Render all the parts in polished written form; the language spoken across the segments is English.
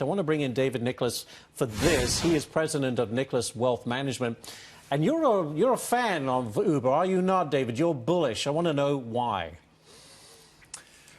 I want to bring in David Nicholas for this. He is president of Nicholas Wealth Management. And you're a fan of Uber, are you not, David? You're bullish. I want to know why.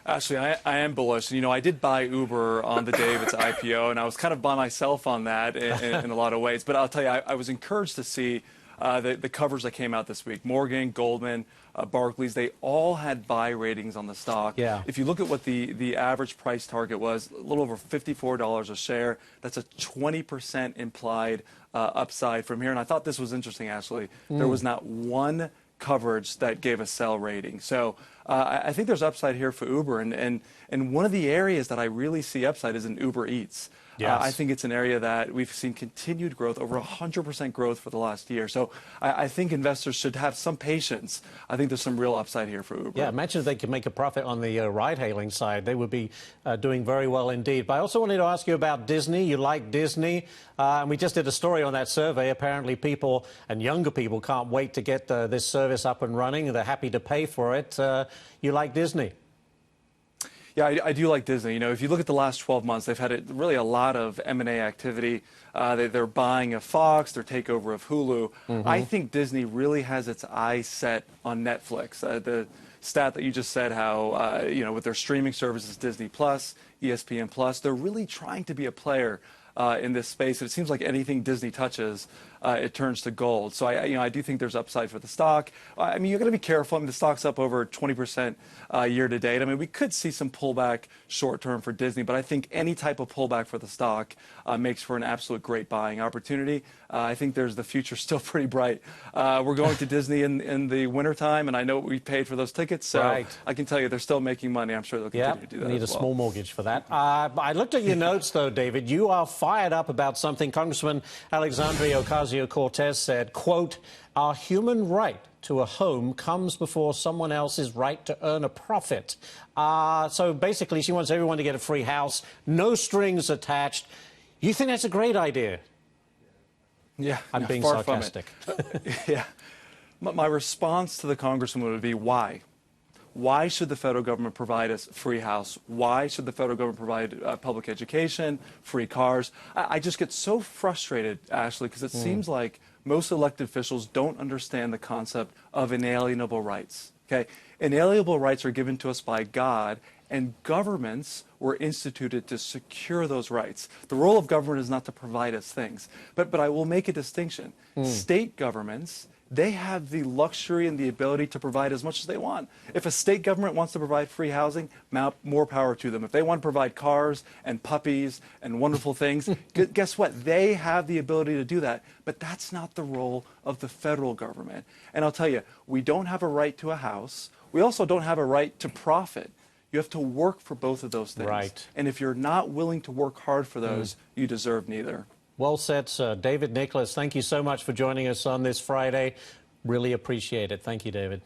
Actually, I am bullish. You know, I did buy Uber on the day of its IPO, and I was kind of by myself on that in a lot of ways. But I'll tell you, I was encouraged to see the coverage that came out this week. Morgan, Goldman, Barclays, they all had buy ratings on the stock. Yeah. If you look at what the average price target was, a little over $54 a share, that's a 20% implied upside from here. And I thought this was interesting, actually. There was not one coverage that gave a sell rating. So I think there's upside here for Uber. And one of the areas that I really see upside is in Uber Eats. Yes. I think it's an area that we've seen continued growth, over 100% growth for the last year. So I think investors should have some patience. I think there's some real upside here for Uber. Yeah, imagine if they could make a profit on the ride-hailing side. They would be doing very well indeed. But I also wanted to ask you about Disney. You like Disney. And we just did a story on that survey. Apparently people and younger people can't wait to get this service up and running. They're happy to pay for it. You like Disney? Yeah, I do like Disney. You know, if you look at the last 12 months, they've had really a lot of M&A activity. They're buying of Fox, their takeover of Hulu. I think Disney really has its eyes set on Netflix. The stat that you just said, how, you know, with their streaming services, Disney Plus, ESPN Plus, they're really trying to be a player in this space. It seems like anything Disney touches, it turns to gold. So I do think there's upside for the stock. I mean, you're going to be careful. I mean, the stock's up over 20% year to date. I mean, we could see some pullback short term for Disney, but I think any type of pullback for the stock makes for an absolute great buying opportunity. I think the future's still pretty bright. We're going to Disney in the wintertime, and I know what we paid for those tickets, so right. I can tell you they're still making money. I'm sure they'll continue to do that. Need as a well. small mortgage for that. I looked at your notes, though, David. You are fired up about something. Congressman Alexandria Ocasio-Cortez said, quote, "Our human right to a home comes before someone else's right to earn a profit." So basically, she wants everyone to get a free house, no strings attached. You think that's a great idea? Yeah, I'm being sarcastic. Yeah. My response to the congresswoman would be, why? Why should the federal government provide us free house? Why should the federal government provide public education, free cars? I just get so frustrated, Ashley, because it seems like most elected officials don't understand the concept of inalienable rights. Okay? Inalienable rights are given to us by God, and governments were instituted to secure those rights. The role of government is not to provide us things. But I will make a distinction. State governments, they have the luxury and the ability to provide as much as they want. If a state government wants to provide free housing, more power to them. If they want to provide cars and puppies and wonderful things, guess what? They have the ability to do that. But that's not the role of the federal government. And I'll tell you, we don't have a right to a house. We also don't have a right to profit. You have to work for both of those things. Right. And if you're not willing to work hard for those, you deserve neither. Well said, sir. David Nicholas, thank you so much for joining us on this Friday. Really appreciate it. Thank you, David.